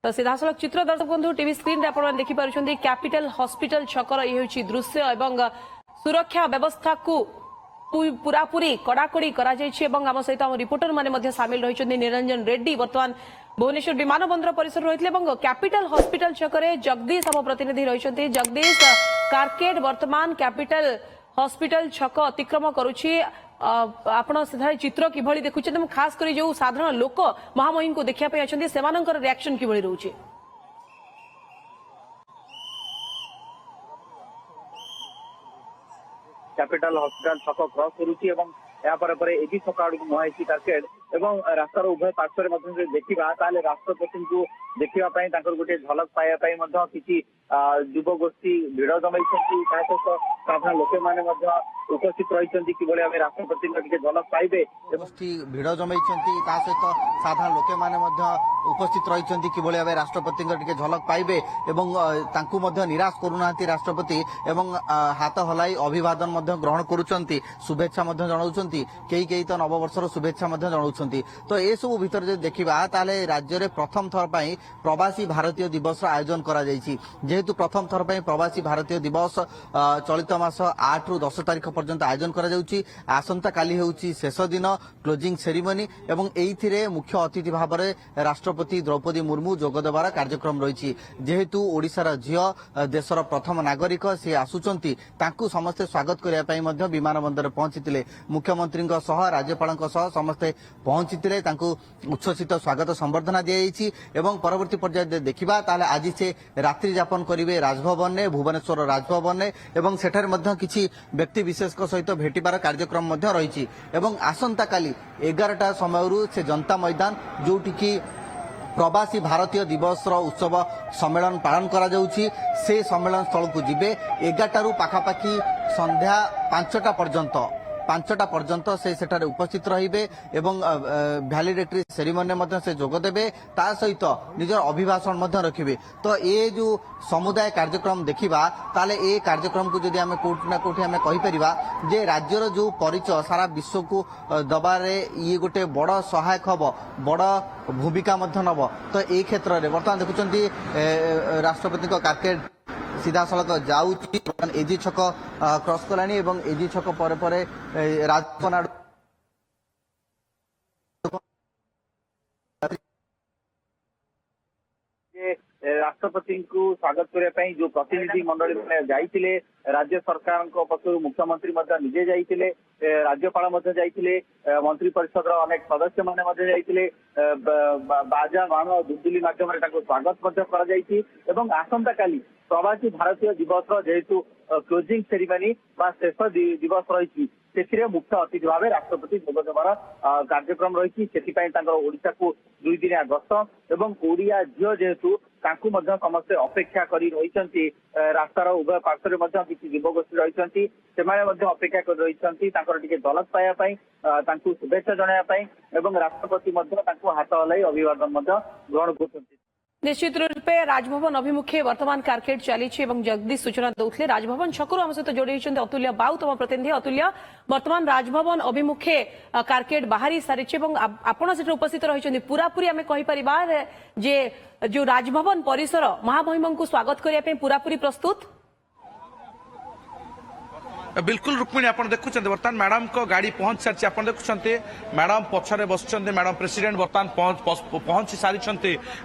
तो सीधासलख चित्र दर्शक बंधु टीवी स्क्रीन आप देखिपुं कैपिटल हॉस्पिटल छकर ये दृश्य एवं सुरक्षा व्यवस्था को पूरापूरी कड़ाकड़ी करा आम सहित आम रिपोर्टर मैंने सामिल रही निरंजन रेड्डी बर्तमान भुवनेश्वर विमान बंदर परिसर रही कैपिटल हॉस्पिटल छकरे जगदीश आम प्रतिनिधि रही जगदीश कारकेड बर्तमान कैपिटल हॉस्पिटल छक अतिक्रम करुच्ची आपण से चित्र किभली देखुचे खास कर जो साधारण लोक महामहिम को देखा से रिएक्शन किभली रोचे कैपिटल हॉस्पिटल छक क्रॉस करुच्ची एबी छक आड़ मुहाई कारकेड एवं रास्तार उभय पार्श्व देखा राष्ट्रपति को देखापी गोटे झलक पाइबापी किसी युवगोष्ठी भिड़ जमाई सहित साधारण लोक मैंने उपस्थित रही कि भाई राष्ट्रपति झलक पाइबे गोष्ठी भिड़ जमाई सहित साधारण लोक मैंने उपस्थित रही कि भाई राष्ट्रपति झलक पाइबे एवं निराश करूना राष्ट्रपति एवं हाथ हलाई अभिवादन ग्रहण करुँच शुभेच्छा जनाऊँच कई तो नववर्षर शुभेच्छा जनाऊँच तो ये सब भितर जो देखा ताले राज्य में प्रथम थर पर प्रवासी भारतीय दिवस आयोजन करा जायछि जेहेतु प्रथम थर पर प्रवासी भारतीय दिवस चलित मास 8 रु 10 तारिख पर्यंत आयोजन करा जाउछि आसंता काली हेउछि शेष दिन क्लोजिंग सेरिमनी एवं एइथिरे मुख्य अतिथि भाव में राष्ट्रपति द्रौपदी मुर्मू जोग देवार कार्यक्रम रही जेहेतु ओडिशार झियो देशर प्रथम नागरिक सी आसुचंती तांकु समस्ते स्वागत करिया पई मध्य विमान बंदर पहुंचीतिले मुख्यमंत्री राज्यपाल समस्ते पहुंचीतिले तांकु उच्छ्वसित स्वागत संबर्धना दिया एवं परवर्ती पर्याय देखा ताले आज से रात्रि यापन करेंगे राजभवन ने भुवनेश्वर राजभवन ने एवं सेठारे मध्य किछि व्यक्ति विशेष सहित भेटिबार कार्यक्रम रही आसंता काली 11टा समय से जनता मैदान जोटि की प्रवासी भारतीय दिवस उत्सव सम्मेलन पालन करा जाउछि से सम्मेलन स्थल को जिबे 11टारू पाखापाखि संध्या 5टा पर्यंत से सेठारे उपस्थित रहिबे एवं वैलिडेटरी सेरिमनी में से जोग देबे ता सहित निजर अभिभाषण मध्य रखिबे तो ये जो समुदाय कार्यक्रम देखिबा ताले ए कार्यक्रम को जदि आमे कोठी ना कोठी आमे कहि परिबा जे राज्यर जो परिचय सारा विश्व को दबारे ये गोटे बड़ सहायक हबो बड़ भूमिका मध्य नब तो ए क्षेत्र रे वर्तमान देखुचंती राष्ट्रपति को कारकेड सीधा सड़क जाऊँगी एजी छक क्रॉस कलानी एवं एजी छक पर राजभवन आड़ राष्ट्रपति को स्वागत करने जो प्रतिनिधि मंडली जाइए राज्य सरकार पक्षर मुख्यमंत्री निजे जाइए राज्यपाल जाइए मंत्री परिषद अनेक सदस्य मैंने बाजा बाण दुदुली माध्यम स्वागत आसंता काली प्रवासी भारतीय दिवस जेहेतु क्लोजिंग सेरिमनी शेष दिवस रही मुख्य अतिथि भाव राष्ट्रपति जोग देवार कार्यक्रम रही ओडिशा को 2 दिनिया गस्त एवं ओडिया झील जेहेतु समस्ते अपेक्षा कर रही रास्तार उभय पार्श्व किसी युवगोष्ठी रही अपेक्षा कर रही झलक पाइबापी शुभेच्छा जनायापी राष्ट्रपति हाथ हलाई अभिवादन ग्रहण कर निश्चित रूप से राजभवन अभिमुखे वर्तमान कारकेड चली जगदीश सूचना दौले राजभवन छकु आम सहित जोड़ी अतुल्य बाऊ तम प्रतिनिधि अतुल्य वर्तमान राजभवन अभिमुखे कारकेड बाहरी सारी आपण से उपस्थित रही पूरापूरी आम कहीपर जे जो राजभवन परिसर महामहिम को स्वागत करने पूरापूरी प्रस्तुत बिल्कुल रुक्मिणी आप देखुं बर्तमान मैडम को गाड़ी पहुंच सारी आप देखुं मैडम पछरे बस मैडम प्रेसिडेंट बर्तमान पहुंची सारी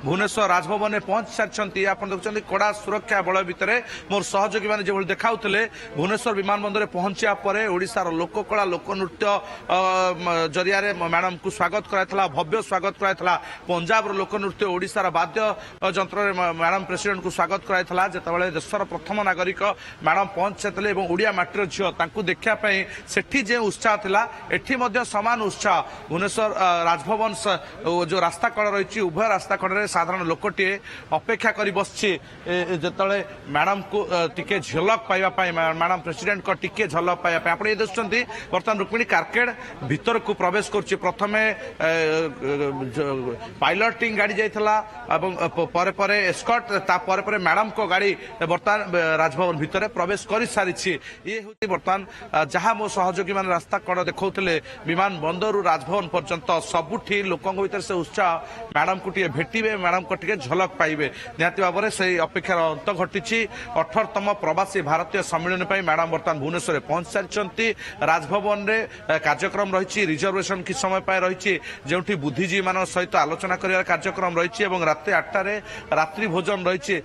भुवनेश्वर राजभवन में पहुंची सारी आप देखुं कड़ा सुरक्षा बल भितर मोर सहयोगी मैंने जो देखा भुवनेश्वर विमान बंदर पहुंचा पर ओडिशार लोककला लोकनृत्य जरिया मैडम को स्वागत कराइला भव्य स्वागत कराइला पंजाब लोकनृत्य ओडिशार वाद्य जंत्र मैडम प्रेसिडेंट को स्वागत कराइला जितेबाला देशर प्रथम नागरिक मैडम पहुंची ओडिया माटीर देखापी सेठी जे उत्साह थिला एठी मध्य समान उत्साह भुवनेश्वर राजभवन जो रास्ता कड़ रही उभय रास्ता कड़े साधारण लोकटे अपेक्षा कर बसछि जेतले मैडम को टिके झलक पाइबापी मैडम प्रेसिडेंट को टिके झलक पाइबापी आप देखुं बर्तमान रुक्मिणी कारकेड भितर को प्रवेश कर प्रथमे पायलटिंग गाड़ी जाइथिला पर एस्कॉर्ट मैडम को गाड़ी बर्तमान राजभवन भितर प्रवेश कर सारी ये बर्तमान जहाँ मो सहयोगी मैंने रास्ता कड़ देखते विमान बंदर राजभवन पर्यंत सबुठी लोकों भीतर से उत्साह मैडम को भेटे मैडम को झलक पाइबे निहाती भाव में से अपेक्षार अंत घटी 18तम प्रवासी भारतीय सम्मेलन मैडम बर्तमान भुवनेश्वर पहुंच सारी राजभवन में कार्यक्रम रही रिजर्वेशन कि समय रही जो बुद्धिजीवी मान सहित आलोचना कर कार्यक्रम रही रात 8टार रात्रि भोजन रही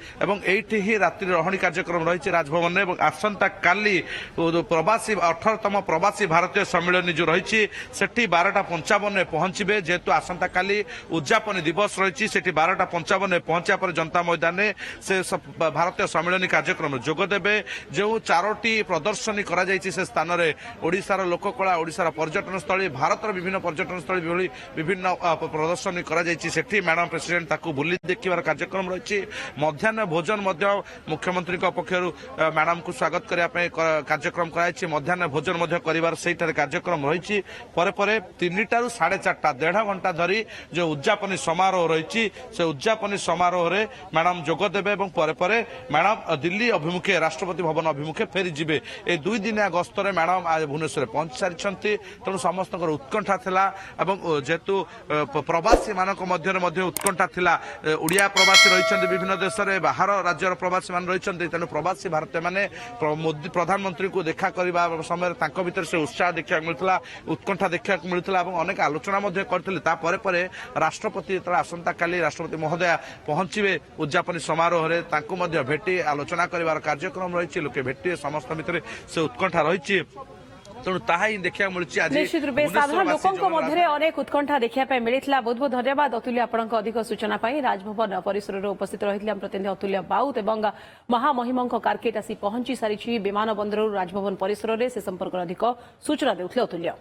ही रात्रि रही कार्यक्रम रही राजभवन में आसंता काली प्रवासी 18तम प्रवासी भारतीय सम्मेलन जो रही 12:55 में पहुंचे जेहेतु आसंता काली उद्यापन दिवस रही 12:55 में पहुंचा पर जनता मैदान में से भारतीय सम्मेलन कार्यक्रम जोगदेवे जो 4टी प्रदर्शनी करा जायछि से स्थान में ओडिशार लोककला ओडिशार पर्यटन स्थली भारतर विभिन्न पर्यटन स्थली भली विभिन्न प्रदर्शनी करा जायछि सेठी मैडम प्रेसिडेंट ताकू बुली देखिबार कार्यक्रम रही मध्याह्न भोजन मुख्यमंत्री पक्षर मैडम को स्वागत करने कार्यक्रम कराई मध्याह्न भोजन कर कार्यक्रम रही 3टारू 4:30 1.5 घंटा धरी जो उद्यापनी समारोह रही से उद्यापनी समारोह रे मैडम जोगदेवे मैडम दिल्ली अभिमुखे राष्ट्रपति भवन अभिमुखे फेरी जिबे ए 2 दिनिया गस्तर मैडम आज भुवनेश्वर पहुंच सारी तेणु समस्त उत्कंठा थिला जेहेतु प्रवासी मानक मध्य उत्कंठा थिला ओडिया प्रवासी रही विभिन्न देश में बाहर राज्यर प्रवासी मान रही तेणु प्रवासी भारतीय माने मोदी प्रधानमंत्री को देखा करने समय भीतर से उत्साह देखा मिलता उत्कंठा देखा मिलता अनेक आलोचना करते राष्ट्रपति आसंता काली राष्ट्रपति महोदय पहुंचे उद्यापनी समारोह में भेटी आलोचना कर कार्यक्रम रही लोके भेटे समस्त भितर से उत्कंठा रही तेणु ताहा ही देखा मिली निश्चित रूपे साधारण लोकों मध्य अनेक उत्कंठा देखा मिलता बहुत बहुत धन्यवाद अतुल्य आपण अधिक सूचना राजभवन परिसर में उपस्थित रही प्रतिनिधि अतुल्य बाउत और महामहिम कारकेट आसी पहुंची सारी विमान बंदर राजभवन परिसर में से संपर्क अधिक सूचना देउथिले अतुल्य।